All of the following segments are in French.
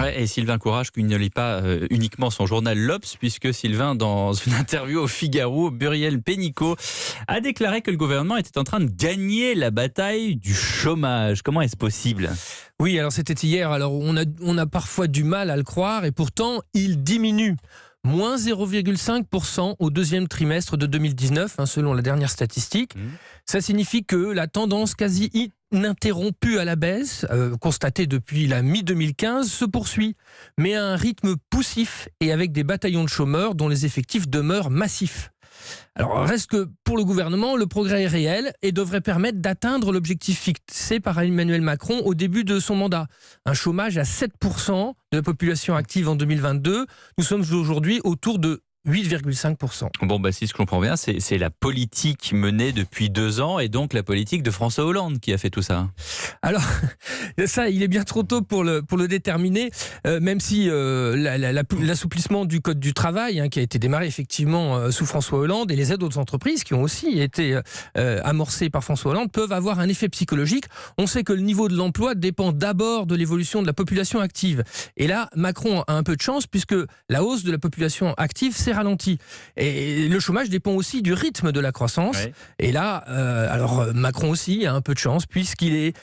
Ouais, et Sylvain Courage qui ne lit pas uniquement son journal L'Obs, puisque Sylvain, dans une interview au Figaro, Muriel Pénicaud a déclaré que le gouvernement était en train de gagner la bataille du chômage. Comment est-ce possible ? Oui, alors c'était hier, alors on a parfois du mal à le croire et pourtant il diminue. Moins 0,5% au deuxième trimestre de 2019, selon la dernière statistique. Ça signifie que la tendance quasi ininterrompue à la baisse, constatée depuis la mi-2015, se poursuit, mais à un rythme poussif et avec des bataillons de chômeurs dont les effectifs demeurent massifs. Alors, reste que pour le gouvernement, le progrès est réel et devrait permettre d'atteindre l'objectif fixé par Emmanuel Macron au début de son mandat. Un chômage à 7% de la population active en 2022. Nous sommes aujourd'hui autour de 8,5%. Bon, si je comprends bien, c'est la politique menée depuis 2 ans et donc la politique de François Hollande qui a fait tout ça. Alors, ça, il est bien trop tôt pour le déterminer, même si l'assouplissement du Code du travail, qui a été démarré effectivement sous François Hollande, et les aides aux entreprises qui ont aussi été amorcées par François Hollande, peuvent avoir un effet psychologique. On sait que le niveau de l'emploi dépend d'abord de l'évolution de la population active. Et là, Macron a un peu de chance puisque la hausse de la population active s'est ralentie. Et le chômage dépend aussi du rythme de la croissance. Ouais. Et là, alors Macron aussi a un peu de chance puisqu'il est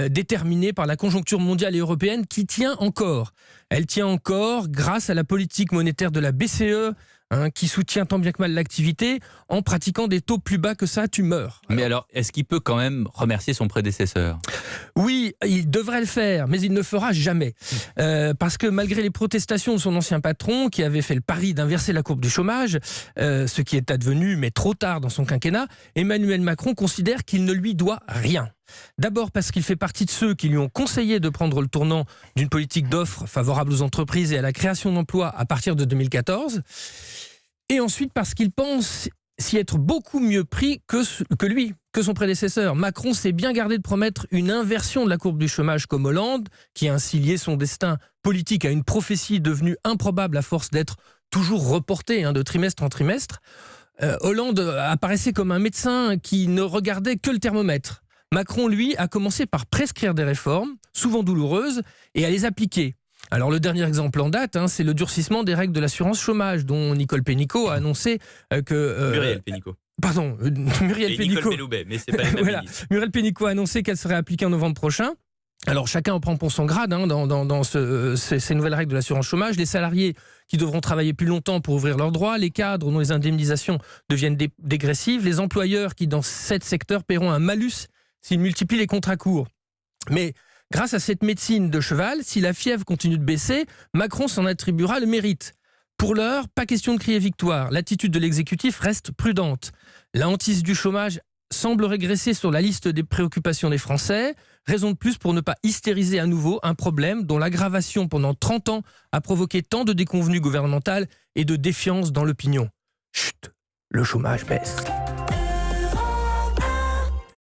déterminée par la conjoncture mondiale et européenne qui tient encore. Elle tient encore grâce à la politique monétaire de la BCE, qui soutient tant bien que mal l'activité. En pratiquant des taux plus bas que ça, tu meurs. Mais alors, est-ce qu'il peut quand même remercier son prédécesseur ? Oui, il devrait le faire, mais il ne le fera jamais. Parce que malgré les protestations de son ancien patron, qui avait fait le pari d'inverser la courbe du chômage, ce qui est advenu, mais trop tard dans son quinquennat, Emmanuel Macron considère qu'il ne lui doit rien. D'abord parce qu'il fait partie de ceux qui lui ont conseillé de prendre le tournant d'une politique d'offres favorable aux entreprises et à la création d'emplois à partir de 2014. Et ensuite parce qu'il pense s'y être beaucoup mieux pris que lui, que son prédécesseur. Macron s'est bien gardé de promettre une inversion de la courbe du chômage comme Hollande, qui a ainsi lié son destin politique à une prophétie devenue improbable à force d'être toujours reportée de trimestre en trimestre. Hollande apparaissait comme un médecin qui ne regardait que le thermomètre. Macron, lui, a commencé par prescrire des réformes, souvent douloureuses, et à les appliquer. Alors le dernier exemple en date, c'est le durcissement des règles de l'assurance chômage, dont Nicole Pénicaud a annoncé que... Muriel Pénicaud. Pardon, Muriel Pénicaud. Nicole Belloubet, mais c'est pas la même voilà. Muriel Pénicaud a annoncé qu'elle serait appliquée en novembre prochain. Alors chacun en prend pour son grade dans ces nouvelles règles de l'assurance chômage. Les salariés qui devront travailler plus longtemps pour ouvrir leurs droits, les cadres dont les indemnisations deviennent dégressives, les employeurs qui dans 7 secteurs paieront un malus s'ils multiplient les contrats courts. Mais grâce à cette médecine de cheval, si la fièvre continue de baisser, Macron s'en attribuera le mérite. Pour l'heure, pas question de crier victoire. L'attitude de l'exécutif reste prudente. La hantise du chômage semble régresser sur la liste des préoccupations des Français. Raison de plus pour ne pas hystériser à nouveau un problème dont l'aggravation pendant 30 ans a provoqué tant de déconvenues gouvernementales et de défiance dans l'opinion. Chut, le chômage baisse.